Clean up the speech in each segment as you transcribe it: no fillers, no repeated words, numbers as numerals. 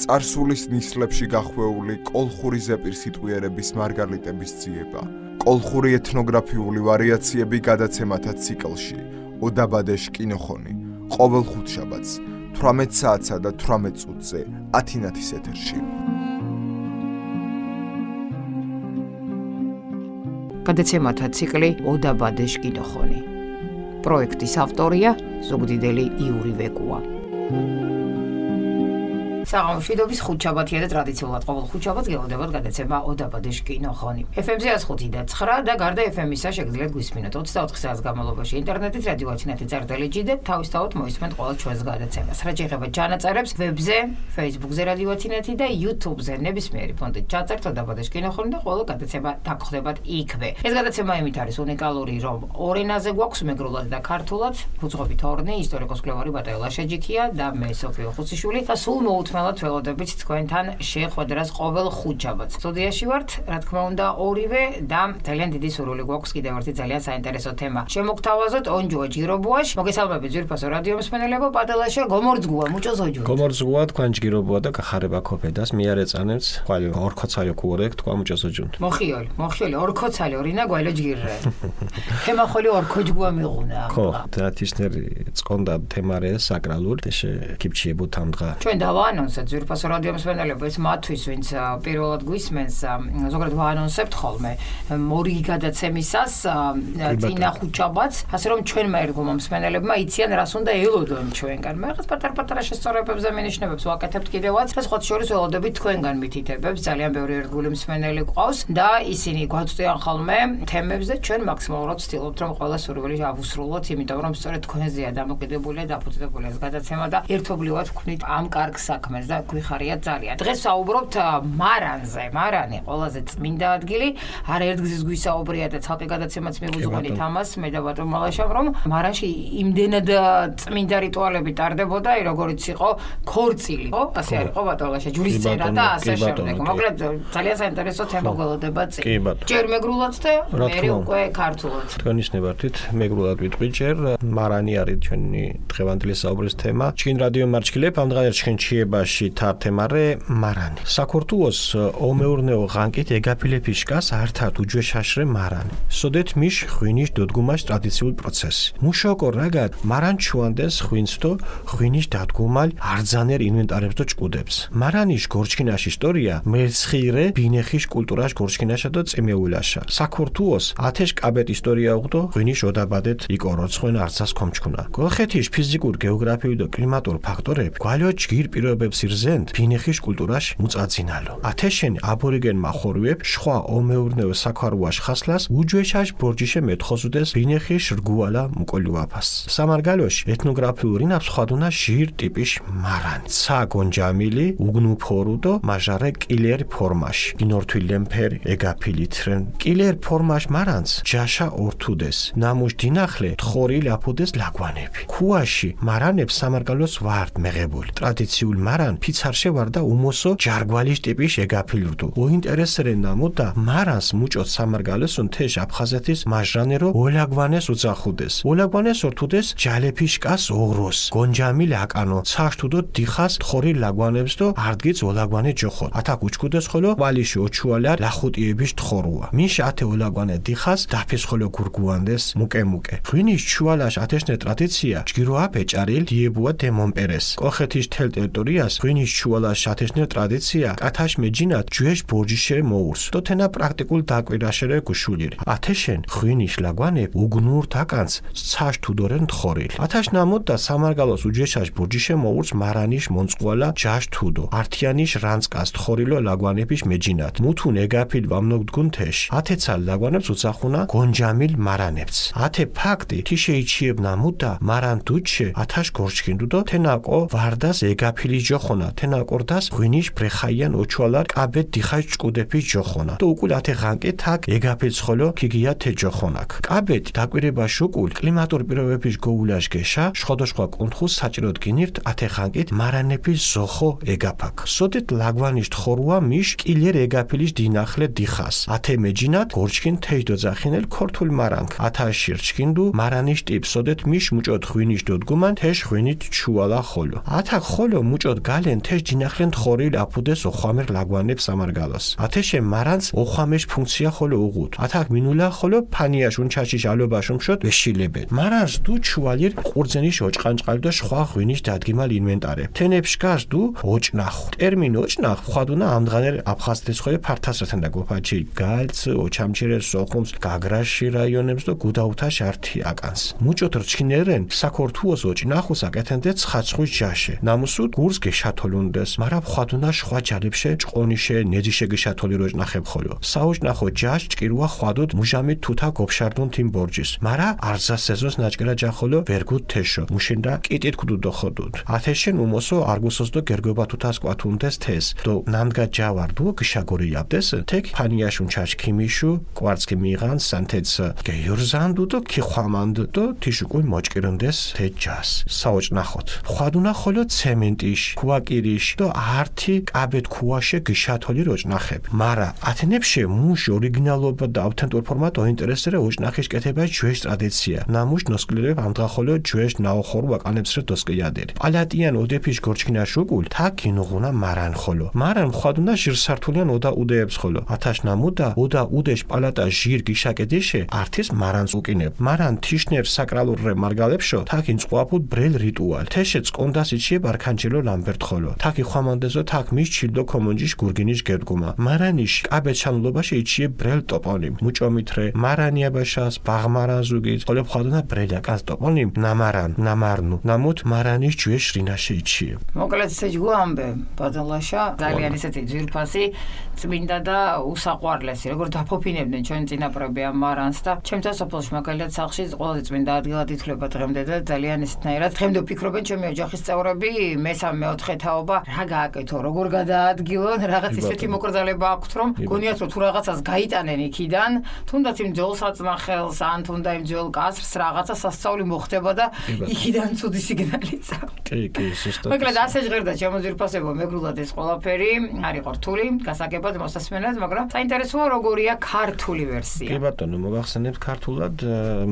წარსულის ნისლებში გახვეული კოლხური ზეპირ სიტყვიერების მარგალიტების ძიება, კოლხური ეთნოგრაფიული ვარიაციები გადაცემათა ციკლში, ოდაბადეშ კინოხონი, ყოველ ხუთშაბათს, 18 საათსა და 18 წუთზე, 10 ეთერში. გადაცემათა ციკლი ოდაბადეშ კინოხონი. პროექტის ავტორია ზუგდიდელი იური ვეკუა. საღამოშვიდობის ხუთშაბათია და ტრადიციულად ყოველ ხუთშაბათს გელოდებათ გადაცემა ოდაბადეშ კინოხონი. FM-ზე 105.9 და გარდა FM-ისა შეგიძლიათ გვისმინოთ 24 საათის განმავლობაში ინტერნეტით, რადიოათინათი წერტილით და თავისთავად მოისმენთ ყოველ ჩვენს გადაცემას. რაც ეხება ჩანაწერებს, ვებზე, Facebook-ზე რადიოათინათი და YouTube-ზე ნებისმიერი ფონტით ჩაწერთ ოდაბადეშ კინოხონი და ყოველ გადაცემა დაგხვდებათ იქვე. ეს გადაცემა იმით არის უნიკალური, რომ ორ ენაზე გვაქვს მეგრულად და ქართულად, უძღვებით ორნი, ისტორიკოს-კვლევარი ბატონი ლაშაჯიქია და მე სოფიო ხუციშვილი და სულ მოუთმენლად ველოდებით თქვენთან შეხვედრას ყოველ ხუთშაბათს. სტუდიაში ვართ, რა თქმა უნდა, ორივე და ძალიან დიდი სურვილი გვაქვს კიდევ ერთი ძალიან საინტერესო თემა. შემოგთავაზოთ ონჯუა ჯგირობუაშ, მოგესალმებით ძვირფასო რადიო მსმენელებო, პადალაშა გომორძგუა, მუჭოზოჯუ. გომორძგუა თქვენ ჯგირობუა და გახარება ქოფედას, მიარე წანებს, ხვალე ორქოცაიო კურეკ თქვა მუჭოზოჯუნ. მოხიოლი, ორქოცალი ორინა გვალო ჯგირრე. თემა ხოლი ორქოჯგუა მიღუნა. ხო, თათისნერი წონდა თემარე საკრალური და კიფჩიებო თამდღა. ჩვენ დავაანონსებთ ძვირფასო რადიო მსმენელებო, ეს მათთვის, ვინც პირველად გვისმენს, ზოგადად ვაანონსებთ ხოლმე ორი გადაცემისას წინა ხუთშაბათს, ასე რომ ჩვენმა ერთგულმა მსმენელებმა იციან რას უნდა ელოდონ ჩვენგან. მე რაღაც პატარ-პატარა შესწორებებს და მინიშნებებს ვაკეთებთ კიდევაც და სხვა შორის ველოდებით თქვენგან მითითებებს. ძალიან ბევრი ერთგული მსმენელი ყავს და ისინი გვაწვდიან ხოლმე თემებს და ჩვენ მაქსიმალურად ვცდილობთ რომ ყველა სურვილი ავუსრულოთ, იმიტომ რომ სწორედ თქვენზეა დამოკიდებული და დაფუძნებული ეს გადაცემა და ერთობლივად ვქმნით ამ კარგ საქმეს და გვიხარია ძალიან. დღეს ვსაუბრობთ მარანზე. მარანი ყველაზე წმინდა ადგილი, არაერთგზის გვისაუბრია და ცალკე გადაცემაც მივუძღვენით ამას მე და ბატონ მალაშამ, რომ მარანში იმდენად წმინდა რიტუალები ტარდებოდა, როგორიც იყო ქორწილი, ხო? ასე არის ხო ბატონ მალაშა, ჯვრისწერა და ასე შემდეგ. მოკლედ ძალიან საინტერესო თემა გველოდება წინ. ჯერ მეგრულად და მე უკვე ქართულად. თქვენ ისნებართით მეგრულად ვიტყვი ჯერ, მარანი არის ჩვენი დღევანდელი საუბრის თემა. ჩქინ რადიო მარჩქილებ ამ დღეს ჩქინჩიებაში თართემარე მარანი. საქართველოს ომეურნეო ღანკით ეგაფილეფიშკას ართართ უჯვეშაშრე მარანი. სოდეთ მიშ ხვინიშ დოდგუმაშ ტრადიციულ პროცესი. მუშოკო რაგად მარან ჩუანდეს ხვინსტო ხვინიშ დადგუმალ არძანერ ინვენტარებს და ჭკუდებს. მარანიშ გორჩქინაშ ისტორია მერცხირე ბინეხიშ კულტურაშ გორჩქინაშა და წემეულაშა. საქართველოს ათეშ კაბეთ ისტორია უღდო ხვინიშ ოდაბადეთ იკოროცხვენ არცას კომჩქუნა. გოლხეთიშ ფიზიკურ გეოგრაფიული და კლიმატურ ფაქტორები გვალიო ჯგირ პირობებს ირზენთ ბინეხიშ კულტურაშ მუწაძინალო. ათეშენ აბორიგენმა ხორვებ შხვა ომეურნეო საქარუაშ ხასლას უჯვეშაშ ბორჯიშე მეთხოზუდეს ბინეხიშ რგუალა მუკოლიუაფას. სამარგალოში ეთნოგრაფიული ნაფსხვადუნა ჟირ ტიპიშ მარანი. ცა გონჯამილი უგნუ ფორუდო მაჟარე კილერ ფორმაშ. ინორთვი ლემფერ ეგაფილითრენ. კილერ ფორმაშ მარანს ჯაშა ორთუდეს. ნამუშ დინახლე თხორი ლაფუდეს ლაგვანები. ქუაში მარანებს სამარგალოს ვარდ მეღებული. ტრადიციულ მარან ფიცარშე ვარ და უმოსო ჯარგვალიშ ტიპიშ ეგაფილურდუ. ოინტერესერენ ნამო და მარანს მუჭოთ სამარგალოსუნ თეშ აფხაზეთის მაჟრანერო ოლაგვანეს უძახუდეს. ოლაგვანეს ორთუდეს ჯალეფიშკას ოღროს. გონჯამილ აკანო ცაშთუდო დიხას თხორი ლაგვანებს და არდგიც ოლაგვანე ჯოხოთ. ათაკ უჩქუდეს ხოლო ვალიში ოჩუალა ლახუტიების თხორუა. მიშ ათე ოლაგვანე დიხას დაფის ხოლო გურგუანდეს მუკე. ხვინიშ ჩუალაშ ათეშნე ტრადიცია ჯგიროა პეჭარილ დიებუა დემონპერეს. კოხეთის თელ ტერიტორიას ხვინიშ ჩუალაშ ათეშნე ტრადიცია კათაშ მეჯინათ ჯუეშ ბორჯიშე მოურს. თოთენა პრაქტიკულ დაკვირაშერე გუშულირი. ათეშენ ხვინიშ ლაგვანებ უგნურ თაკანს ცაშ თუდორენ თხორილ. ათაშ ნამოდ და სამარგალოს უჯეშაშ ბორჯიშე მოურს მარანიშ მონწყვალა ჯაშ თუდო. ართიანიშ რანწყას თხორილო ლაგვანებიშ მეჯინათ. მუთუნ ეგაფილ ვამნოგდგუნ თეშ. ათეცა ლაგვანებს უცახუნა გონჯამილ მარანებს. ათე ფაქტი თიშეიჩიებ ნამოდ და მარან დუჩე ათაშ გორჩქინდუ და თენაკო ვარდას ეგაფილი ჯოხონა. თენაკორდას ღვინიშ ბრეხაიან ოჩვალარ კაბეთ დიხაშ ჭკუდეფი ჯოხონა. და უკულ ათე ღანკი თაკ ეგაფილ ხოლო ქიგია თე ჯოხონაკ. კაბეთ დაკვირება შუკულ კლიმატურ პირობების გოულაშ გეშა შხოდოშხვა კუნთხუს საჭიროდ გინირთ ათე ღანკით მარანების ზოხო ეგაფაკ. სოდეთ ლაგვანიშ თხორუა მიშ კილერ ეგაფილის დინახლე დიხას. ათე მეჯინათ გორჩქინ თეჯდო ზახინელ ქორთულ მარანკ. ათაში რჩქინდუ მარანიშ ტიპ სოდეთ მიშ მუჭოთ ხვინიშ დოდგუმან თეშ ხვინით ჩუალა ხოლო. ათაკ ხოლო მუჭოთ გალენ თეშ ჯინახლენ თხორილ აფუდეს ოხვამერ ლაგვანებ სამარგალოს ათეშე მარანს ოხვამეშ ფუნქცია ხოლო უღუდ ათაკ მინულა ხოლო ფანიაშ უნჩაშიშ ალობაშ უმშოთ ვეშილებენ მარანს დუ ჩუალირ ყურძენიშ ოჭყანჭყალი და სხვა ღვინიშ დადგიმალ ინვენტარე თენეფშკას დუ ოჭნახ ტერმინ ოჭნახ ხვადუნა ამდღანერ აფხაზეთის ხოლე ფართასრეთენ და გოფაჩი გალც ოჩამჩერე სოხუმს გაგრაში რაიონებს და გუდაუთაშ ართი აკანს მუჭოთ რჩინერენ საქორთუოს ოჭნახუს აკეთენდე ცხაცხუს ჯაშე ნამუსუდ გურს გეშათოლუნდეს მარა ხვადუნა სხვა ჯალებშე ჭყონიშე ნეძიშე გეშათოლი როჭნახებ ხოლო საოჭნახო ჯაშ ჭკირუა ხვადუდ მუჟამი თუთა გოფშარდუნ თიმ ბორჯის მარა არზა სეზონს ნაჭკერა ჯახოლო ვერგუდ თეშო მუშინდა კიტით კუდუდო ხოდუდ ათეშენ უმოსო არგუსოს და გერგობა თუთას კვათუნდეს თეს დო ნამდგა ჯავარდუ გიშაგორი აბდეს თეკ ფანიაშუნ ჩაშ ქიმიშუ კვარცკი მიიღან სანთეც გეიორზანდუ და ქიხვამანდ და თიშუკუ მოჭკირუნდეს თეჯას საოჭნახოთ ხვადუნა ხოლო ცემენტიშ ქუაკირიშ და ართი კაბეთ ქუაშე გიშათოლი როჭნახებ მარა ათენებში მუშ ორიგინალობა და ავთენტურ ფორმატ ოინტერესერე ოჭნახიშ კეთება ჯვეშ ტრადიცია ნამუშ ნოსკლირებ ამდღა ხოლო ჯვეშ ნაოხორუ აკანებსრე დოსკიადერი პალატიან ოდეფიშ გორჩკინაშ უკულ თა კინუღუნა მარან ხოლო მარან ხვადუნა ჟირსართულიან ოდა უდეებს ხოლო ათაშ ნამუდა ოდა უდეშ პალატა ჟირ გიშაკედიშე ართის მარანს უკინებ მარან თიშნერ საკრალურრე მარგალებშო თაკინ წყვაფუდ ბრელ რიტუალ თეშე წკონდას იჩიებ არქანჯელო ლამბერტ ხოლო თაკი ხვამანდეზო თაკ მის ჩილდო კომონჯიშ გურგინიშ გერდგუმა მარანიშ კაბეჩანლობაში იჩიებ ბრელ ტოპონიმ მუჭომითრე მარანიაბაშას ბაღმარაზუგით ხოლო ხვადუნა ბრელაკას ტოპონიმ ნამარან ნამარნუ ნამუთ მარანიშ ჯუეშ რინაში იჩიებ მოკლედ სეჯგუ ამბე ბადალაშა ძალიან ისეთი ძვირფასი წმინდა და უსაყვარლესი როგორ დაფოფინებდნენ ჩვენი წინაპრები ამ მარანს და ჩემთან სოფელში მაგალითად სახლში ყველაზე წმინდა ადგილად ითვლება დღემდე და ძალიან ისეთნაირად დღემდე ვფიქრობენ ჩემი ოჯახის წევრები მესამე მეოთხე თაობა რა გააკეთო როგორ გადაადგილონ რაღაც ისეთი მოკრძალება აქვთ რომ გონიათ რომ თუ რაღაცას გაიტანენ იქიდან თუნდაც იმ ძველ საწნახელს ან თუნდა იმ ძველ კასრს რაღაცა სასწაული მოხდება და იქიდან ცუდი სიგნალი წავა კი ზუსტად მოკლედ ასე ჟღერდა ჩემო ძვირფასებო მეგრულად ეს ყველაფერი არ იყო რთული გასაგებად მოსასმენად მაგრამ საინტერესოა როგორია ქართული ვერსია კი ბატონო მოგახსენებთ ქართულად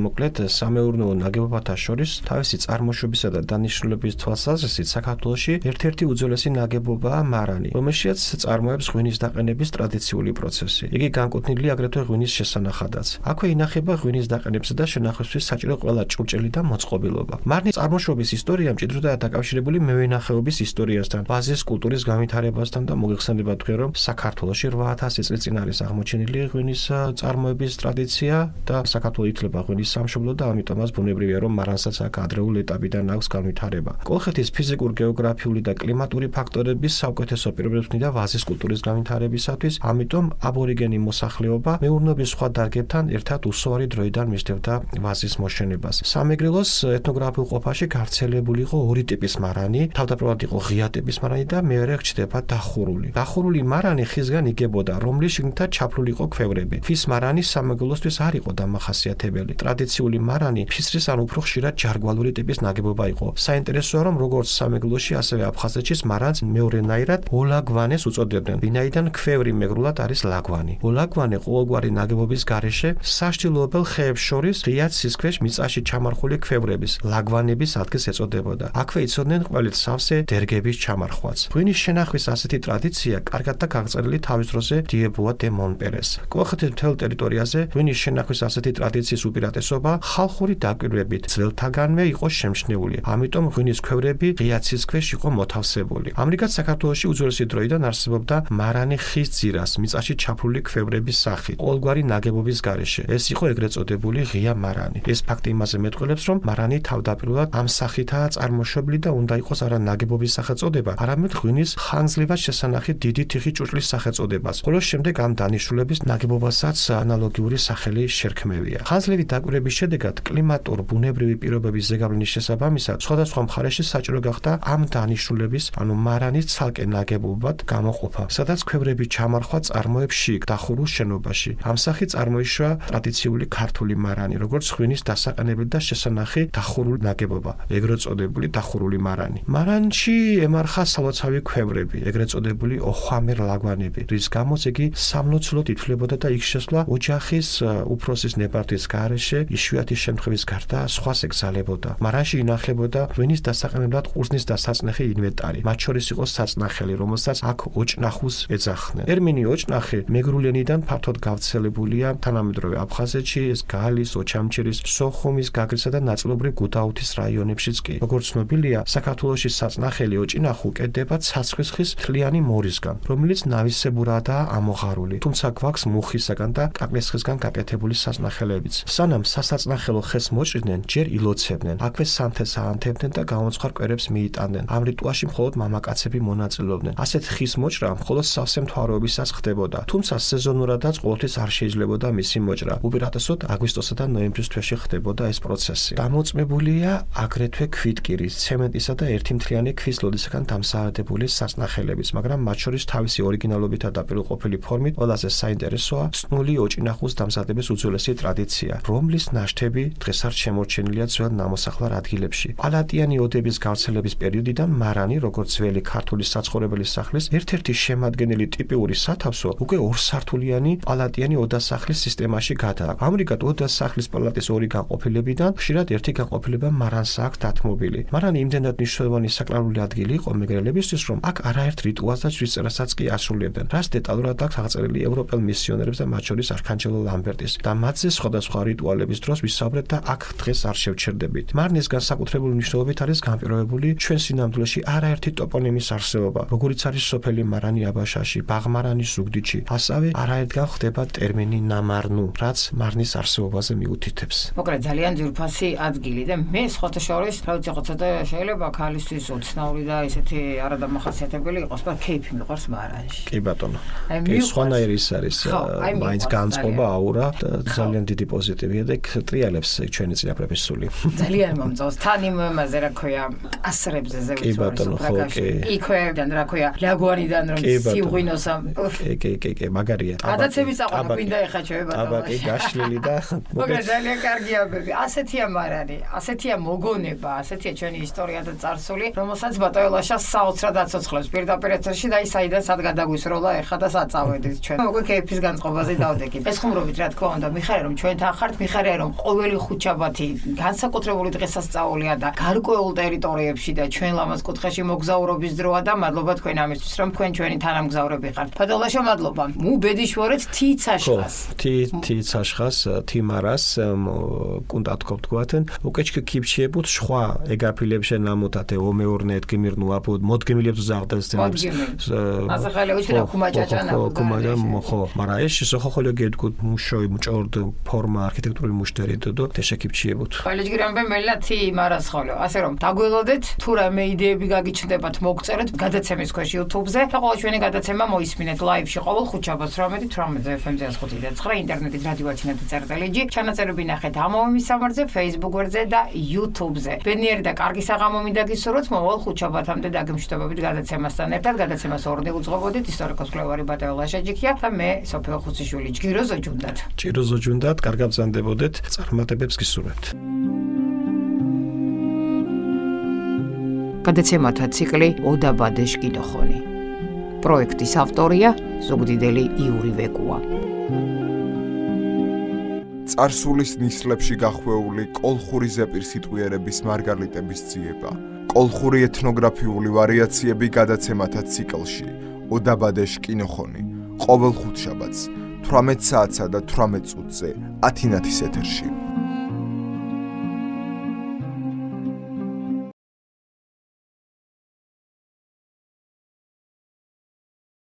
მოკლედ სამეურნეო ნაგებობათა შორის თავისი წარმოშობისა და დანიშნულების თვალსაზრისით საქართველოში ერთ-ერთი უძველესი ნაგებობაა მარანი რომელშიც წარმოებს ღვინის დაყენების ტრადიციული პროცესი იგი განკუთვნილია აგრეთვე ღვინის შესანახადაც აქვე ინახება ღვინის დაყენებისა და შენახვისთვის საჭირო ყველა ჭურჭელი და მოწყობილობა მარნის წარმოშობის ისტორია მჭიდროდაა დაკავშირებული მევენახეობის ისტორიასთან ბაზის კულტურის განვითარებასთან და მოგეხსენება თქვენ რომ საქართველოში 8000 წლის წინ არის აღმოჩენილი ღვინის წარმოების ტრადიცია და საქართველო ითვლება ღვინის სამშობლოდ და ამიტომაც ბუნებრივია რომ მარანსაც აქ ადრეულ ეტაპიდან აქვს განვითარება კოლხეთის ფიზიკურ გეოგრაფიული და კლიმატური ფაქტორების საუკეთესო პირობებს ვნიდა ვაზის კულტურის განვითარებისათვის ამიტომ აბორიგენი მოსახლეობა მეურნეობის სხვა დარგებთან ერთად უსუარი დროიდან მისდევდა ვაზის მოშენებას სამეგრელოს ეთნოგრაფიულ ყოფაში გავრცელებული იყო ორი ტიპის მარანი თავდაპირველად იყო ღია ტიპის მარანი და მეორე რჩება დახურული მარანი ხისგან იგებოდა რომლის შიგნითაც ჩაფლული იყო ქვევრები ფის მარანი სამეგრელოსთვის არ იყო დამახასიათებელი ტრადიციული მარანი ფისრის ან უფრო ხშირად ჯარგვალური ტიპის ნაგებობა იყო საინტერესოა რომ როგორც სამეგრელოში ასევე აფხაზეთშიც მარანს მეორენაირად ოლაგვანეს უწოდებდნენ ვინაიდან ქვევრი მეგრულად არის ლაგვანი ოლაგვანე ყოველგვარი ნაგებობის გარეშე საშტილოებელ ხეებს შორის ღია ცისქვეშ მიწაში ჩამარხული ქვევრების ლაგვანების ადგილს ეწოდებოდა აქვე იცოდნენ ყველით სავსე დერგების ჩამარხვაც ღვინის შენახვის ასეთი ტრადიცია კარგად და გაგრძელილი თავის დროზე დიებუა დე მონპერეს კოლხეთის მთელ ტერიტორიაზე ღვინის შენახვის ასეთი ტრადიციის უპირატესობა ხალხური დაკვირვებით ძველთაგანვე იყო შემჩნეული ამიტომ ღვინის ქვევრები ღია ცისქვეშ იყო მოთავსებული ამრიგად საქართველოში უძველესი დროიდან არსებობდა მარანი ხის ძირას მიწაში ჩაფლული ქვევრების სახით ყოველგვარი ნაგებობის გარეშე ეს იყო ეგრეთ წოდებული ღია მარანი ეს ფაქტი იმაზე მეტყველებს რომ მარანი თავდაპირველად ამ სახითაა წარმოშობილი და უნდა იყოს არა ნაგებობის სახელწოდება არამედ ღვინის ხანგრძლივად შესანახი დიდი თიხის ჭურჭლის სახელწოდებას ხოლო შემდეგ ამ დანიშნულების ნაგებობასაც ანალოგიური სახელი შერქმევია ხანგრძლივი დაკვირვების შედეგად კლიმატურ ბუნებრივი პირობების ზეგავლენის შესაბამისად სხვადასხვა მხარეში საჭირო გახდა ამ დანიშნულების ანუ მარანის ცალკე ნაგებობად გამოყოფა სადაც ქვევრები ჩამარხვა წარმოებს შიგ დახურულ შენობაში ამ სახით წარმოიშვა ტრადიციული ქართული მარანი როგორც ღვინის დასაყენებელი და შესანახი დახურული ნაგებობა ეგრეთ წოდებული დახურული მარანი მარანში ემარხა სალოცავი ქვევრები ეგრეთ წოდებული ოხვამერ ლაგვანები რის გამოც იგი სამლოცველოდ ითვლებოდა და იქ შესვლა ოჯახის უფროსის ნებართვის გარეშე იშვიათი შემთხვევის გარდა სხვას ეკრძალებოდა მარანში ინახებოდა ღვინის დასაყენებლად ყურძნის და საწნეხი ინვენტარი. მათ შორის იყო საწნახელი, რომელსაც აქ ოჭნახუს ეძახდნენ. ტერმინი ოჭნახი მეგრულენიდან ფართოდ გავრცელებულია თანამედროვე აფხაზეთში, ეს გალის, ოჩამჩირის, სოხუმის, გაგრისა და ნაწილობრივ გუდაუთის რაიონებშიც კი. როგორც ცნობილია, საქართველოში საწნახელი ოჭნახუ კეთდება ცაცხვის ხის თლიანი მორისგან, რომელიც ნავისებურადაა ამოღარული, თუმცა გვაქვს მუხისაგან და კაკლისხისგან გაკეთებული საწნახელებიც. სანამ სასაწნახელო ხეს მოჭრდნენ, ჯერ ილოცებდნენ, აქვე სანთეს აანთებდნენ და გამომცხარ კვერებს მიიტანდნენ. ამ რიტუალში მხოლოდ მამაკაცები მონაწილეობდნენ. ასეთ ხის მოჭრა მხოლოდ სავსე მთვარეობისას ხდებოდა, თუმცა სეზონურადაც ყოველთვის არ შეიძლება მისი მოჭრა. უპირატესოდ აგვისტოსა და ნოემბრის თვეში ხდებოდა ეს პროცესი. დამოწმებულია აგრეთვე ქვითკირის, ცემენტისა და ერთიმთლიანი ქვის ლოდისაგან დამზადებული საწნახელებიც, მაგრამ მათ შორის თავისი ორიგინალობით და დაპირველყოფილი ფორმით ყველაზე საინტერესოა წნული ოჭნახუს დამზადების უძველესი ტრადიცია, რომლის ნაშთები დღეს არ შემორჩენილია ძველ ნამოსახლარ ადგილებში. პალატიანი ოდების გავრცელების პერიოდიდან მარანი, როგორც ძველი ქართული საცხოვრებელი სახლის ერთ-ერთი შემადგენელი ტიპიური სათავსო, უკვე ორსართულიანი პალატიანი ოდასახლის სისტემაში გადააქვს. ამრიგად, ოდასახლის პალატის ორი განყოფილებიდან ხშირად ერთი განყოფილება მარანს აქვს დათმობილი. მარანი იმდენად მნიშვნელოვანი საკრალური ადგილი იყო მეგრელებისთვის, რომ აქ არაერთ რიტუალს და ჭვისწერასაც კი ასრულებდნენ, რაც დეტალურად აქვს აღწერილი ევროპელ მისიონერებს და მათ შორის არქანჯელო ლამბერტის. და მათზე სხვადასხვა რიტუალების დროს ვისაუბრეთ და აქ დღეს არ შევჩერდებით. მარნის განსაკუთრებული მნიშვნელობით არის განპირობებული ჩვენ სინამდვილეში არაერთი ტოპონიმის არსებობა, როგორიც არის სოფელი მარანი აბაშაში, ბაღმარანი ზუგდიდში. ასევე არაერთგან ხდება ტერმინი ნამარნუ, რაც მარნის არსებობაზე მიუთითებს. მოკლედ ძალიან ძვირფასი ადგილი და მე სხვათა შორის, რა ვიცი, ცოტა შეიძლება ქალისთვის უცნაური და ესეთი არადამახასიათებელი იყოს, მაგრამ კეიფი მიყვარს მარანში. კი ბატონო. ეს სხვანაირი ის არის, მაინც განწყობა აურა და ძალიან დიდი პოზიტივია და ტრიალებს ჩვენი წინაპრების სული. ძალიან მომწონს. თან იმ იმაზე რა ქვია, ასრებზე ზევით. კი ბატონო, ხო, კი. იქვეიდან რა ქვია, ლაგვარიდან რომ სიღვინოსა. კი, მაგარია. გადაცემის აყვანა მინდა ეხაჩვე ბატონო. აბაკი გაშლილი და მოკლედ ძალიან კარგია ბები. ასეთია მარანი, ასეთია მოგონება, ასეთია ჩვენი ისტორია და წარსული, რომელსაც ბატონელაშა საოცრად აცოცხლებს პირდაპირ ეთერში და საიდან სად გადაგვისროლა ეხა და საწავედით ჩვენ. მოკლედ კეიფის განწყობაზე დავდექით. ეს ხუმრობით რა თქმა უნდა, მიხარია რომ ჩვენთან ხართ, მიხარია რომ ყოველი ხუთშაბათი განსაკუთრებული დღესასწაულია და გარკვეულ ტერიტორიებში და ჩვენ ლამაზ კუთხეში მოგზაურობის დროა და მადლობა თქვენ ამისთვის, რომ თქვენ ჩვენი თანამგზავრები ხართ. ბატონელაშა მადლობა. მუბედიშვორეთ თიცაშხას. თიცაშხას, თიმარას კუნდათქო თქვათენ. უკეჩქი კიფშიებუთ შხვა ეგაფილებშენ ნამუთათე ომეორნეთ გიმირნუ აპოდ მოდგემილებს ზაღდასთენებს. ასახალე უჩრა ხუმაჭაჭანა. ხუმაჭა ხო, მაგრამ ეს სოხოხოლო გეთქუთ მუშოი მჭორდ ფორმა არქიტექტურული მუშტერით და თეშეკიფჩიებუთ. ყველეჯგირამბე მელა თიმარას ხოლო. ასე რომ დაგველოდეთ, თუ რამე იდეები გაგიჩნდებათ, მოგწერეთ გადაცემის ქვეშ YouTube-ზე და ყოველ ჩვენი გადაცემა მოისმინეთ live-ში ყოველ ხუთშაბათს 18:18 FM-ზე 5:09 ინტერნეტით რადიოაჩინეთი წერტელეჯი. ჩანაწერები ნახეთ ამავე მისამართზე, Facebook გვერდზე და YouTube-ზე. ბედნიერი და კარგი საღამო მინდა გისურვოთ მოვალ ხუთშაბათამდე დაგემშვიდობებით გადაცემასთან ერთად. გადაცემას ორნი უძღვებოდით ისტორიკოს მკვლევარი ბატონი ლაშაჯიქია და მე სოფიო ხუციშვილი. ჯგიროზო ჯუნდათ. ჯგიროზო ჯუნდათ, კარგად ბრძანდებოდეთ, წარმატებებს გისურვებთ. გადაცემათა ციკლი ოდაბადეშ კინოხონი. პროექტის ავტორია ზუგდიდელი იური ვეკუა. წარსულის ნისლებში გახვეული კოლხური ზეპირსიტყვიერების მარგალიტების ძიება. კოლხური ეთნოგრაფიული ვარიაციები გადაცემათა ციკლში ოდაბადეშ კინოხონი. ყოველ ხუთშაბათს 18 საათსა და 18 წუთზე ათინათის ეთერში.